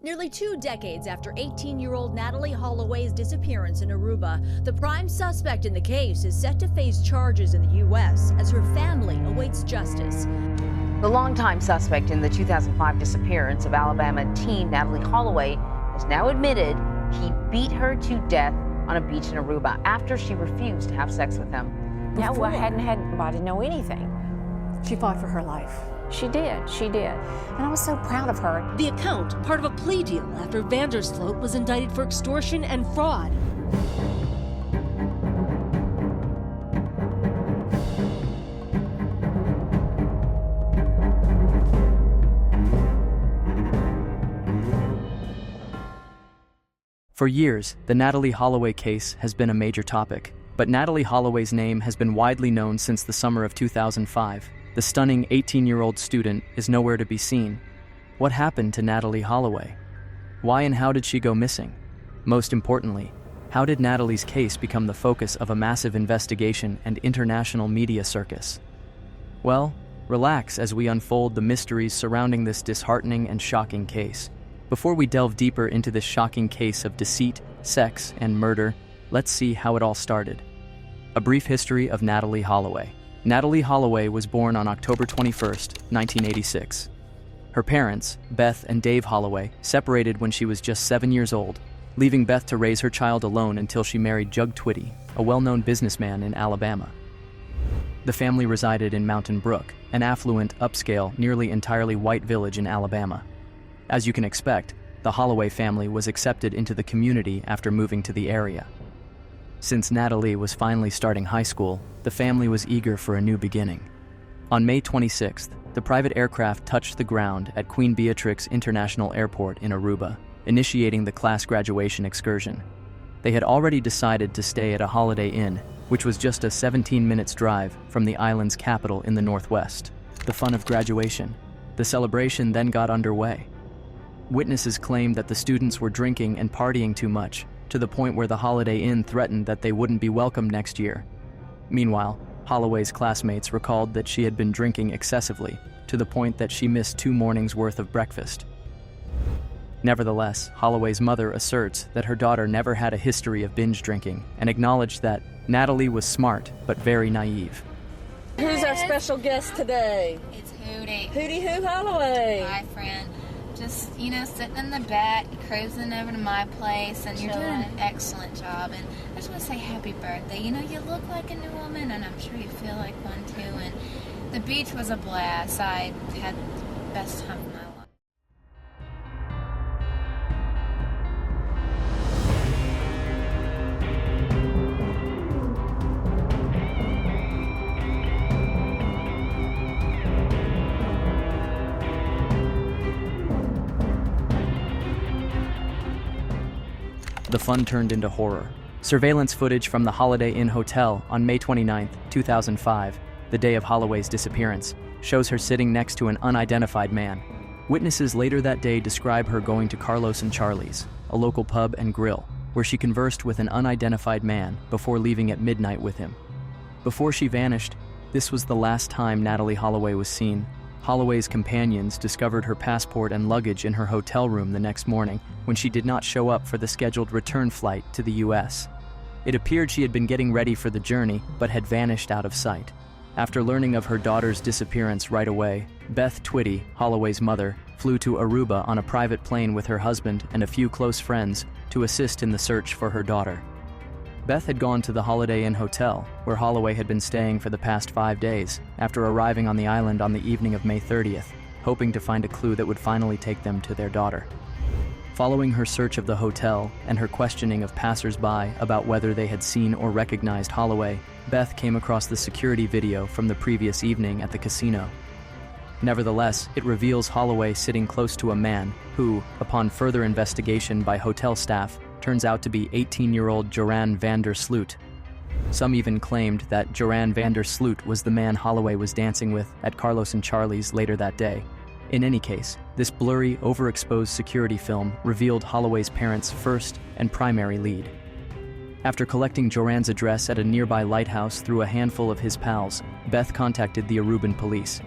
Nearly 2 decades after 18-year-old Natalee Holloway's disappearance in Aruba, the prime suspect in the case is set to face charges in the U.S. as her family awaits justice. The longtime suspect in the 2005 disappearance of Alabama teen Natalee Holloway has now admitted he beat her to death on a beach in Aruba after she refused to have sex with him. No, I didn't know anything. She fought for her life. She did. And I was so proud of her. The account, part of a plea deal after Sloot was indicted for extortion and fraud. For years, the Natalee Holloway case has been a major topic, but Natalee Holloway's name has been widely known since the summer of 2005. The stunning 18-year-old student is nowhere to be seen. What happened to Natalee Holloway? Why and how did she go missing? Most importantly, how did Natalee's case become the focus of a massive investigation and international media circus? Well, relax as we unfold the mysteries surrounding this disheartening and shocking case. Before we delve deeper into this shocking case of deceit, sex, and murder, let's see how it all started. A brief history of Natalee Holloway. Natalee Holloway was born on October 21, 1986. Her parents, Beth and Dave Holloway, separated when she was just 7 years old, leaving Beth to raise her child alone until she married Jug Twitty, a well-known businessman in Alabama. The family resided in Mountain Brook, an affluent, upscale, nearly entirely white village in Alabama. As you can expect, the Holloway family was accepted into the community after moving to the area. Since Natalee was finally starting high school, the family was eager for a new beginning. On May 26th, the private aircraft touched the ground at Queen Beatrix International Airport in Aruba, initiating the class graduation excursion. They had already decided to stay at a Holiday Inn, which was just a 17 minutes drive from the island's capital in the northwest. The fun of graduation. The celebration then got underway. Witnesses claimed that the students were drinking and partying too much, to the point where the Holiday Inn threatened that they wouldn't be welcome next year. Meanwhile, Holloway's classmates recalled that she had been drinking excessively, to the point that she missed 2 mornings' worth of breakfast. Nevertheless, Holloway's mother asserts that her daughter never had a history of binge drinking and acknowledged that Natalee was smart but very naive. Who's our special guest today? It's Hootie. Hootie Who Holloway. Hi, friend. Just, sitting in the back, cruising over to my place, and you're doing an excellent job. And I just want to say happy birthday. You look like a new woman, and I'm sure you feel like one too. And the beach was a blast. I had the best time of my life. The fun turned into horror. Surveillance footage from the Holiday Inn Hotel on May 29, 2005, the day of Holloway's disappearance, shows her sitting next to an unidentified man. Witnesses later that day describe her going to Carlos and Charlie's, a local pub and grill, where she conversed with an unidentified man before leaving at midnight with him. Before she vanished, this was the last time Natalee Holloway was seen. Holloway's companions discovered her passport and luggage in her hotel room the next morning when she did not show up for the scheduled return flight to the U.S. It appeared she had been getting ready for the journey, but had vanished out of sight. After learning of her daughter's disappearance right away, Beth Twitty, Holloway's mother, flew to Aruba on a private plane with her husband and a few close friends to assist in the search for her daughter. Beth had gone to the Holiday Inn Hotel, where Holloway had been staying for the past 5 days, after arriving on the island on the evening of May 30th, hoping to find a clue that would finally take them to their daughter. Following her search of the hotel and her questioning of passers-by about whether they had seen or recognized Holloway, Beth came across the security video from the previous evening at the casino. Nevertheless, it reveals Holloway sitting close to a man who, upon further investigation by hotel staff, turns out to be 18-year-old Joran Sloot. Some even claimed that Joran Sloot was the man Holloway was dancing with at Carlos and Charlie's later that day. In any case, this blurry, overexposed security film revealed Holloway's parents' first and primary lead. After collecting Joran's address at a nearby lighthouse through a handful of his pals, Beth contacted the Aruban police.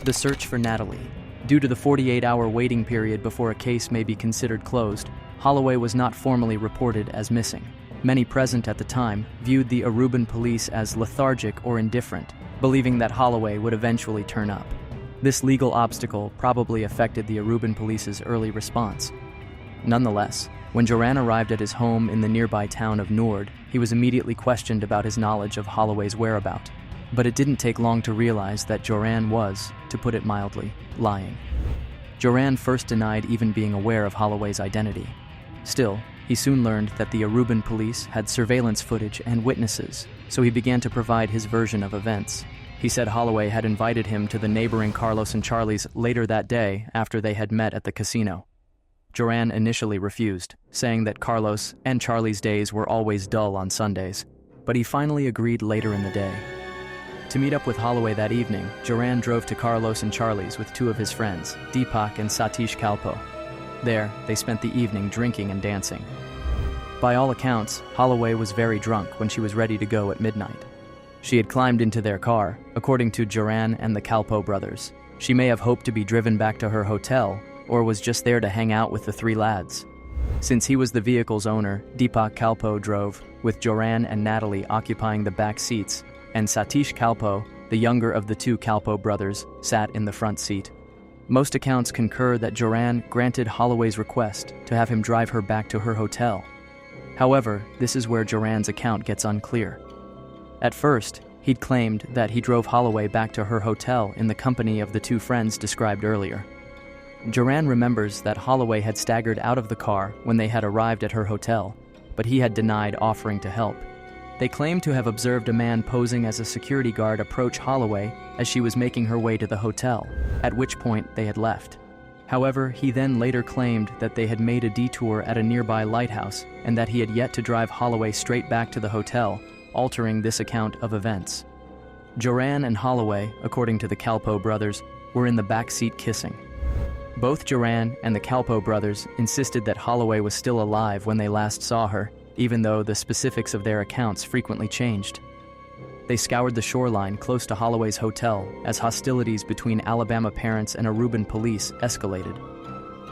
The search for Natalee, Due to the 48-hour waiting period before a case may be considered closed, Holloway was not formally reported as missing. Many present at the time viewed the Aruban police as lethargic or indifferent, believing that Holloway would eventually turn up. This legal obstacle probably affected the Aruban police's early response. Nonetheless, when Joran arrived at his home in the nearby town of Nord, he was immediately questioned about his knowledge of Holloway's whereabouts. But it didn't take long to realize that Joran was, to put it mildly, lying. Joran first denied even being aware of Holloway's identity. Still, he soon learned that the Aruban police had surveillance footage and witnesses, so he began to provide his version of events. He said Holloway had invited him to the neighboring Carlos and Charlie's later that day after they had met at the casino. Joran initially refused, saying that Carlos and Charlie's days were always dull on Sundays, but he finally agreed later in the day. To meet up with Holloway that evening, Joran drove to Carlos and Charlie's with two of his friends, Deepak and Satish Kalpo. There, they spent the evening drinking and dancing. By all accounts, Holloway was very drunk when she was ready to go at midnight. She had climbed into their car, according to Joran and the Kalpo brothers. She may have hoped to be driven back to her hotel, or was just there to hang out with the three lads. Since he was the vehicle's owner, Deepak Kalpo drove, with Joran and Natalee occupying the back seats, and Satish Kalpo, the younger of the two Kalpo brothers, sat in the front seat. Most accounts concur that Joran granted Holloway's request to have him drive her back to her hotel. However, this is where Joran's account gets unclear. At first, he'd claimed that he drove Holloway back to her hotel in the company of the two friends described earlier. Joran remembers that Holloway had staggered out of the car when they had arrived at her hotel, but he had denied offering to help. They claim to have observed a man posing as a security guard approach Holloway as she was making her way to the hotel, at which point they had left. However, he then later claimed that they had made a detour at a nearby lighthouse and that he had yet to drive Holloway straight back to the hotel, altering this account of events. Joran and Holloway, according to the Kalpo brothers, were in the back seat kissing. Both Joran and the Kalpo brothers insisted that Holloway was still alive when they last saw her, even though the specifics of their accounts frequently changed. They scoured the shoreline close to Holloway's hotel as hostilities between Alabama parents and Aruban police escalated.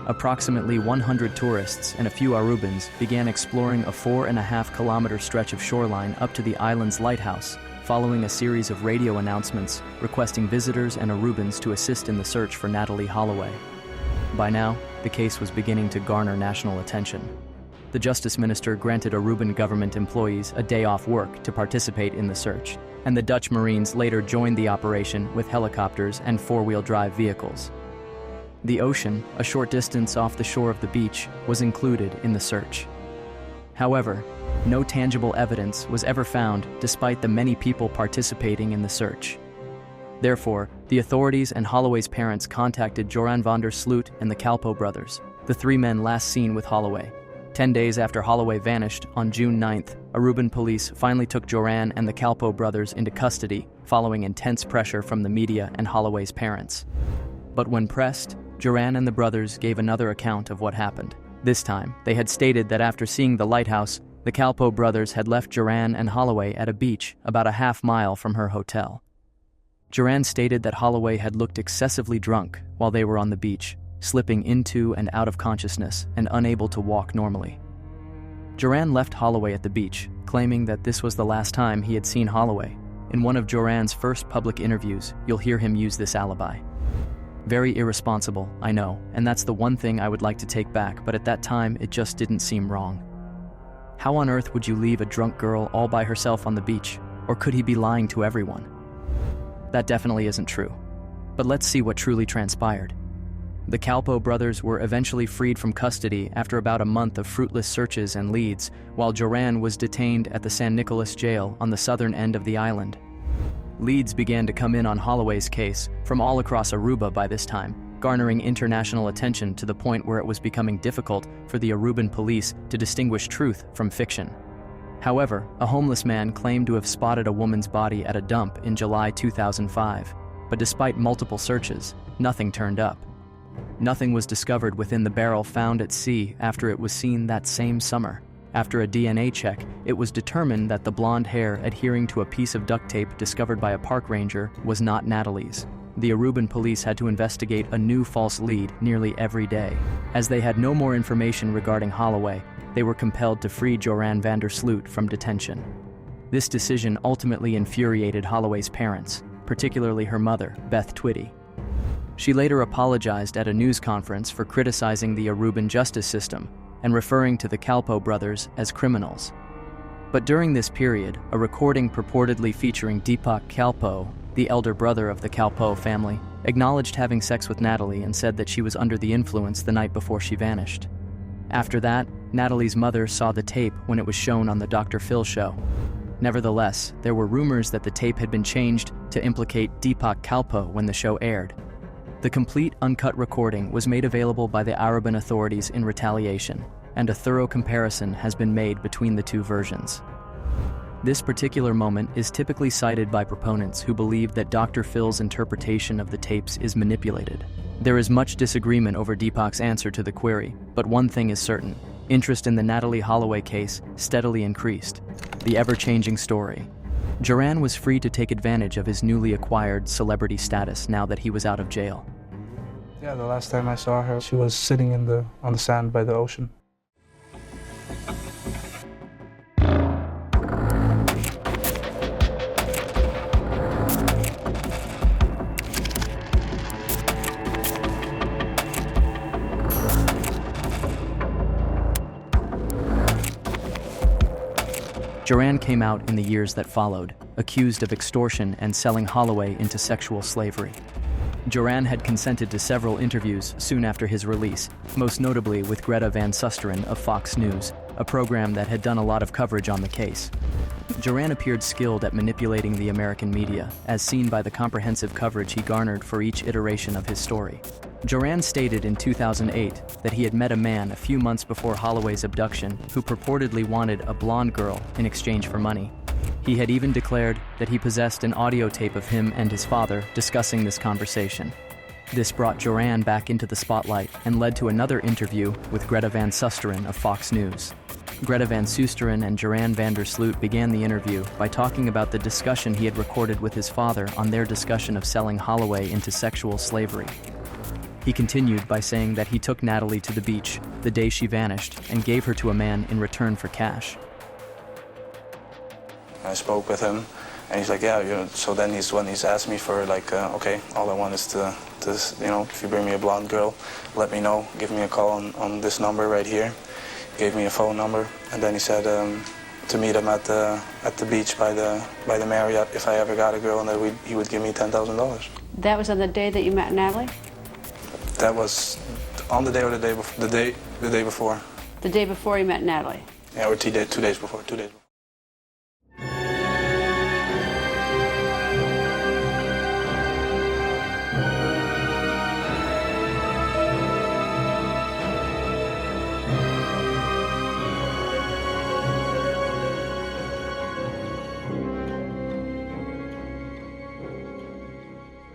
Approximately 100 tourists and a few Arubans began exploring a 4.5-kilometer stretch of shoreline up to the island's lighthouse, following a series of radio announcements requesting visitors and Arubans to assist in the search for Natalee Holloway. By now, the case was beginning to garner national attention. The Justice Minister granted Aruban government employees a day off work to participate in the search, and the Dutch Marines later joined the operation with helicopters and four-wheel drive vehicles. The ocean, a short distance off the shore of the beach, was included in the search. However, no tangible evidence was ever found despite the many people participating in the search. Therefore, the authorities and Holloway's parents contacted Joran van der Sloot and the Kalpo brothers, the three men last seen with Holloway. 10 days after Holloway vanished, on June 9th, Aruban police finally took Joran and the Kalpo brothers into custody, following intense pressure from the media and Holloway's parents. But when pressed, Joran and the brothers gave another account of what happened. This time, they had stated that after seeing the lighthouse, the Kalpo brothers had left Joran and Holloway at a beach about a half-mile from her hotel. Joran stated that Holloway had looked excessively drunk while they were on the beach, slipping into and out of consciousness and unable to walk normally. Joran left Holloway at the beach, claiming that this was the last time he had seen Holloway. In one of Joran's first public interviews, you'll hear him use this alibi. Very irresponsible, I know, and that's the one thing I would like to take back, but at that time it just didn't seem wrong. How on earth would you leave a drunk girl all by herself on the beach? Or could he be lying to everyone? That definitely isn't true. But let's see what truly transpired. The Kalpo brothers were eventually freed from custody after about a month of fruitless searches and leads, while Joran was detained at the San Nicolas jail on the southern end of the island. Leads began to come in on Holloway's case from all across Aruba by this time, garnering international attention to the point where it was becoming difficult for the Aruban police to distinguish truth from fiction. However, a homeless man claimed to have spotted a woman's body at a dump in July 2005, but despite multiple searches, nothing turned up. Nothing was discovered within the barrel found at sea after it was seen that same summer. After a DNA check, it was determined that the blonde hair adhering to a piece of duct tape discovered by a park ranger was not Natalee's. the Aruban police had to investigate a new false lead nearly every day. As they had no more information regarding Holloway, they were compelled to free Joran van der Sloot from detention. This decision ultimately infuriated Holloway's parents, particularly her mother, Beth Twitty. She later apologized at a news conference for criticizing the Aruban justice system and referring to the Kalpoe brothers as criminals. But during this period, a recording purportedly featuring Deepak Kalpoe, the elder brother of the Kalpoe family, acknowledged having sex with Natalee and said that she was under the influence the night before she vanished. After that, Natalee's mother saw the tape when it was shown on the Dr. Phil show. Nevertheless, there were rumors that the tape had been changed to implicate Deepak Kalpoe when the show aired. The complete uncut recording was made available by the Aruban authorities in retaliation, and a thorough comparison has been made between the two versions. This particular moment is typically cited by proponents who believe that Dr. Phil's interpretation of the tapes is manipulated. There is much disagreement over Deepak's answer to the query, but one thing is certain: interest in the Natalee Holloway case steadily increased. The ever-changing story. Joran was free to take advantage of his newly acquired celebrity status now that he was out of jail. Yeah, the last time I saw her, she was sitting on the sand by the ocean. Joran came out in the years that followed, accused of extortion and selling Holloway into sexual slavery. Joran had consented to several interviews soon after his release, most notably with Greta Van Susteren of Fox News, a program that had done a lot of coverage on the case. Joran appeared skilled at manipulating the American media, as seen by the comprehensive coverage he garnered for each iteration of his story. Joran stated in 2008 that he had met a man a few months before Holloway's abduction who purportedly wanted a blonde girl in exchange for money. He had even declared that he possessed an audio tape of him and his father discussing this conversation. This brought Joran back into the spotlight and led to another interview with Greta Van Susteren of Fox News. Greta Van Susteren and Joran van der Sloot began the interview by talking about the discussion he had recorded with his father on their discussion of selling Holloway into sexual slavery. He continued by saying that he took Natalee to the beach the day she vanished and gave her to a man in return for cash. I spoke with him, and he's like, yeah, so then he's asked me for, like, okay, all I want is to, if you bring me a blonde girl, let me know, give me a call on this number right here. Gave me a phone number, and then he said to meet him at the beach by the Marriott if I ever got a girl, and that he would give me $10,000. That was on the day that you met Natalee? That was on the day or the day before. The day before. The day before you met Natalee? Yeah, or 2 days before. 2 days before.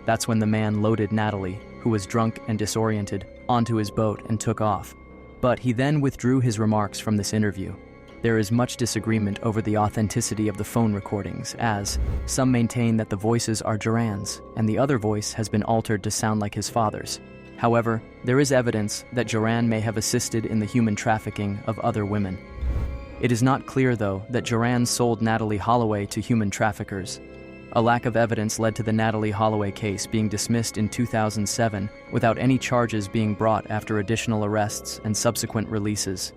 That's when the man loaded Natalee, who was drunk and disoriented, onto his boat and took off. But he then withdrew his remarks from this interview. There is much disagreement over the authenticity of the phone recordings, as some maintain that the voices are Joran's, and the other voice has been altered to sound like his father's. However, there is evidence that Joran may have assisted in the human trafficking of other women. It is not clear, though, that Joran sold Natalee Holloway to human traffickers. A lack of evidence led to the Natalee Holloway case being dismissed in 2007 without any charges being brought after additional arrests and subsequent releases.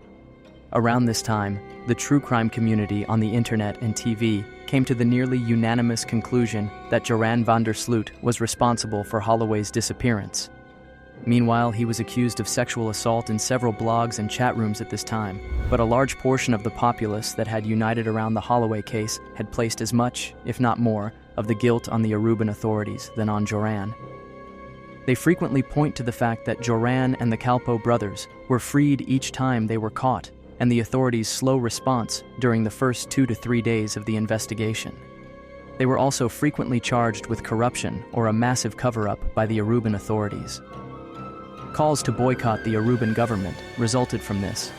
Around this time, the true crime community on the internet and TV came to the nearly unanimous conclusion that Joran van der Sloot was responsible for Holloway's disappearance. Meanwhile, he was accused of sexual assault in several blogs and chat rooms at this time, but a large portion of the populace that had united around the Holloway case had placed as much, if not more, of the guilt on the Aruban authorities than on Joran. They frequently point to the fact that Joran and the Kalpoe brothers were freed each time they were caught, and the authorities' slow response during the first 2 to 3 days of the investigation. They were also frequently charged with corruption or a massive cover-up by the Aruban authorities. Calls to boycott the Aruban government resulted from this.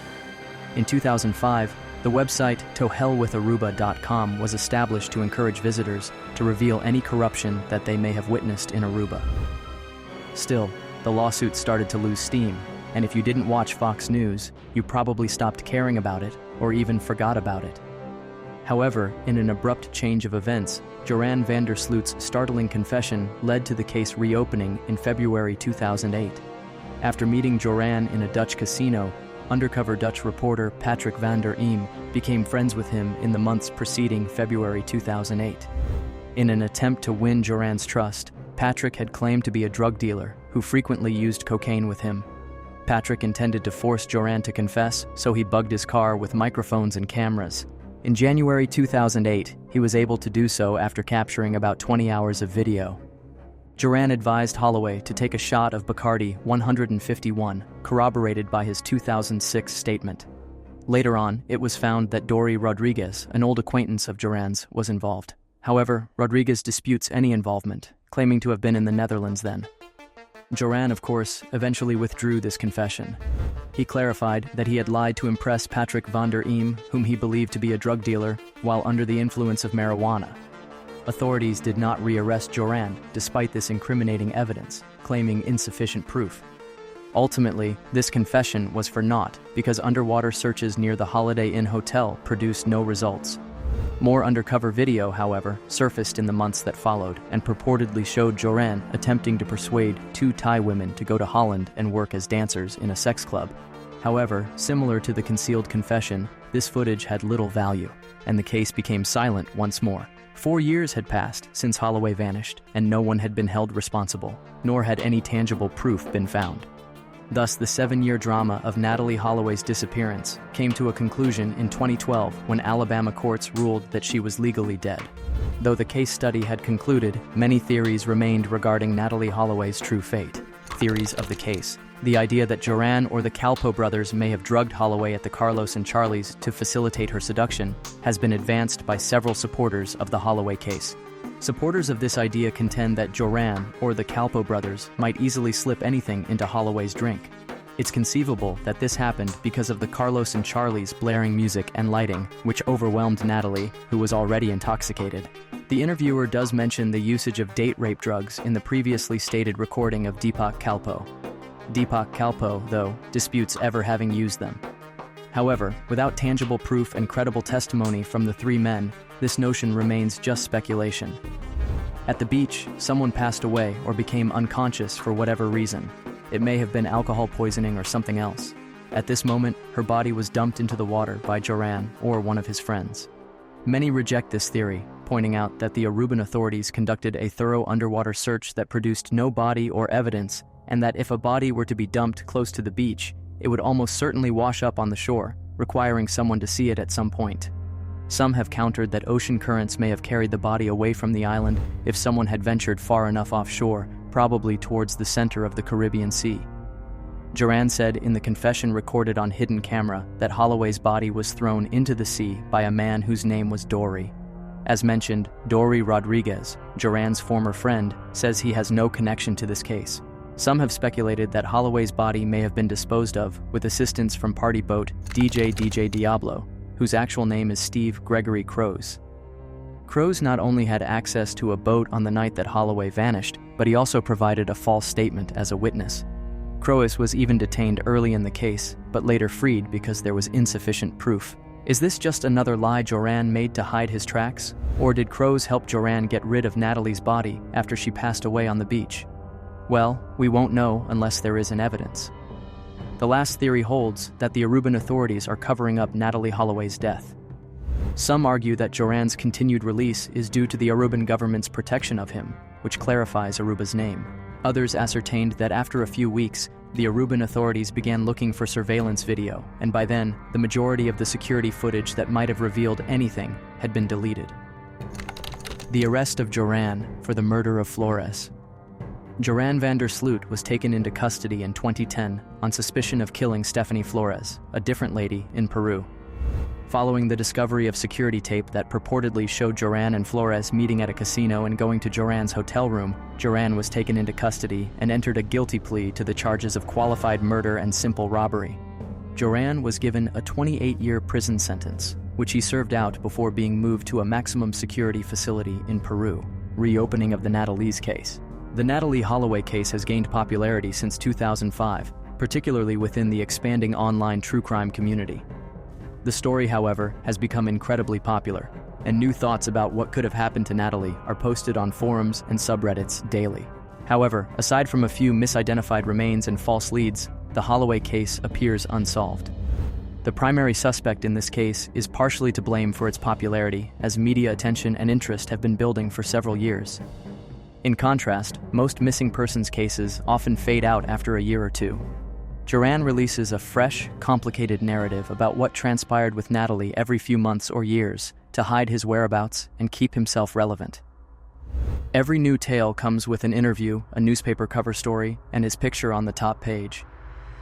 In 2005, The website tohellwitharuba.com was established to encourage visitors to reveal any corruption that they may have witnessed in Aruba. Still, the lawsuit started to lose steam, and if you didn't watch Fox News, you probably stopped caring about it or even forgot about it. However, in an abrupt change of events, Joran van der Sloot's startling confession led to the case reopening in February 2008. After meeting Joran in a Dutch casino, undercover Dutch reporter Patrick van der Eem became friends with him in the months preceding February 2008. In an attempt to win Joran's trust, Patrick had claimed to be a drug dealer who frequently used cocaine with him. Patrick intended to force Joran to confess, so he bugged his car with microphones and cameras. In January 2008, he was able to do so after capturing about 20 hours of video. Joran advised Holloway to take a shot of Bacardi 151, corroborated by his 2006 statement. Later on, it was found that Dori Rodriguez, an old acquaintance of Joran's, was involved. However, Rodriguez disputes any involvement, claiming to have been in the Netherlands then. Joran, of course, eventually withdrew this confession. He clarified that he had lied to impress Patrick van der Eem, whom he believed to be a drug dealer, while under the influence of marijuana. Authorities did not rearrest Joran despite this incriminating evidence, claiming insufficient proof. Ultimately, this confession was for naught because underwater searches near the Holiday Inn Hotel produced no results. More undercover video, however, surfaced in the months that followed and purportedly showed Joran attempting to persuade two Thai women to go to Holland and work as dancers in a sex club. However, similar to the concealed confession, this footage had little value, and the case became silent once more. 4 years had passed since Holloway vanished, and no one had been held responsible, nor had any tangible proof been found. Thus, the 7-year drama of Natalee Holloway's disappearance came to a conclusion in 2012 when Alabama courts ruled that she was legally dead. Though the case study had concluded, many theories remained regarding Natalee Holloway's true fate. Theories of the case. The idea that Joran or the Calpo brothers may have drugged Holloway at the Carlos and Charlie's to facilitate her seduction has been advanced by several supporters of the Holloway case. Supporters of this idea contend that Joran or the Calpo brothers might easily slip anything into Holloway's drink. It's conceivable that this happened because of the Carlos and Charlie's blaring music and lighting, which overwhelmed Natalee, who was already intoxicated. The interviewer does mention the usage of date rape drugs in the previously stated recording of Deepak Calpo. Deepak Calpo, though, disputes ever having used them. However, without tangible proof and credible testimony from the three men, this notion remains just speculation. At the beach, someone passed away or became unconscious for whatever reason. It may have been alcohol poisoning or something else. At this moment, her body was dumped into the water by Joran or one of his friends. Many reject this theory, pointing out that the Aruban authorities conducted a thorough underwater search that produced no body or evidence, and that if a body were to be dumped close to the beach, it would almost certainly wash up on the shore, requiring someone to see it at some point. Some have countered that ocean currents may have carried the body away from the island if someone had ventured far enough offshore, probably towards the center of the Caribbean Sea. Joran said in the confession recorded on hidden camera that Holloway's body was thrown into the sea by a man whose name was Dori. As mentioned, Dori Rodriguez, Joran's former friend, says he has no connection to this case. Some have speculated that Holloway's body may have been disposed of with assistance from party boat DJ Diablo, whose actual name is Steve Gregory Crows. Crows not only had access to a boat on the night that Holloway vanished, but he also provided a false statement as a witness. Crows was even detained early in the case, but later freed because there was insufficient proof. Is this just another lie Joran made to hide his tracks? Or did Crows help Joran get rid of Natalee's body after she passed away on the beach? Well, we won't know unless there is an evidence. The last theory holds that the Aruban authorities are covering up Natalee Holloway's death. Some argue that Joran's continued release is due to the Aruban government's protection of him, which clarifies Aruba's name. Others ascertained that after a few weeks, the Aruban authorities began looking for surveillance video, and by then, the majority of the security footage that might have revealed anything had been deleted. The arrest of Joran for the murder of Flores. Joran van der Sloot was taken into custody in 2010 on suspicion of killing Stephanie Flores, a different lady in Peru. Following the discovery of security tape that purportedly showed Joran and Flores meeting at a casino and going to Joran's hotel room, Joran was taken into custody and entered a guilty plea to the charges of qualified murder and simple robbery. Joran was given a 28-year prison sentence. which he served out before being moved to a maximum security facility in Peru. Reopening of the Natalee's case. The Natalee Holloway case has gained popularity since 2005, particularly within the expanding online true crime community. The story, however, has become incredibly popular, and new thoughts about what could have happened to Natalee are posted on forums and subreddits daily. However, aside from a few misidentified remains and false leads, the Holloway case appears unsolved. The primary suspect in this case is partially to blame for its popularity, as media attention and interest have been building for several years. In contrast, most missing persons cases often fade out after a year or two. Joran releases a fresh, complicated narrative about what transpired with Natalee every few months or years to hide his whereabouts and keep himself relevant. Every new tale comes with an interview, a newspaper cover story, and his picture on the top page.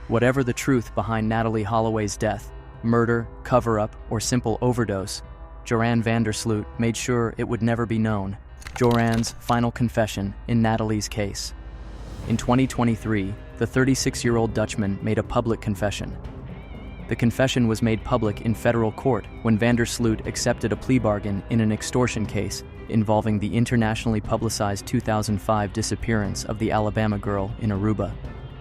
Whatever the truth behind Natalee Holloway's death, murder, cover-up, or simple overdose, Joran van der Sloot made sure it would never be known. Joran's final confession in Natalee's case. In 2023, the 36-year-old Dutchman made a public confession. The confession was made public in federal court when van der Sloot accepted a plea bargain in an extortion case involving the internationally publicized 2005 disappearance of the Alabama girl in Aruba.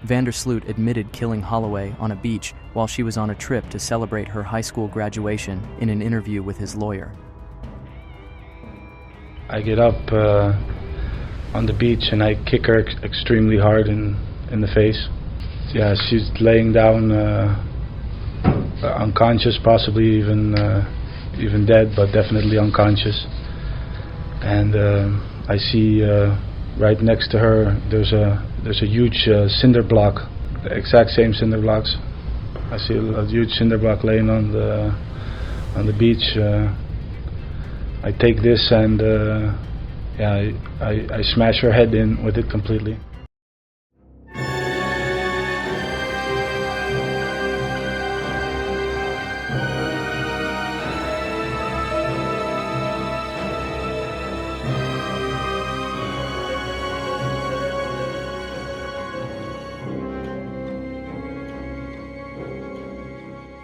Van der Sloot admitted killing Holloway on a beach while she was on a trip to celebrate her high school graduation in an interview with his lawyer. I get up on the beach and I kick her extremely hard in the face. Yeah, she's laying down unconscious, possibly even dead, but definitely unconscious. And I see right next to her there's a huge cinder block, the exact same cinder blocks. I see a huge cinder block laying on the beach. I take this and I smash her head in with it completely.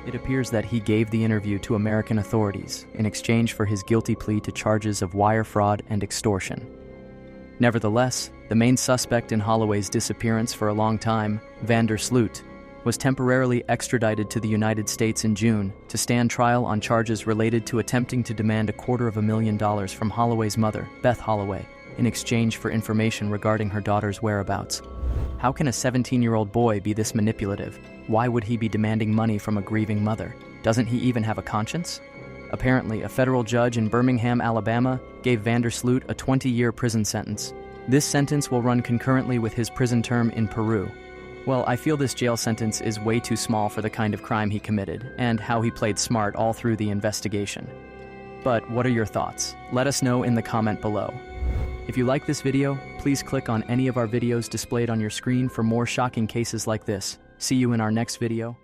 It appears that he gave the interview to American authorities in exchange for his guilty plea to charges of wire fraud and extortion. Nevertheless, the main suspect in Holloway's disappearance for a long time, van der Sloot, was temporarily extradited to the United States in June to stand trial on charges related to attempting to demand $250,000 from Holloway's mother, Beth Holloway, in exchange for information regarding her daughter's whereabouts. How can a 17-year-old boy be this manipulative? Why would he be demanding money from a grieving mother? Doesn't he even have a conscience? Apparently, a federal judge in Birmingham, Alabama, gave van der Sloot a 20-year prison sentence. This sentence will run concurrently with his prison term in Peru. Well, I feel this jail sentence is way too small for the kind of crime he committed, and how he played smart all through the investigation. But what are your thoughts? Let us know in the comment below. If you like this video, please click on any of our videos displayed on your screen for more shocking cases like this. See you in our next video.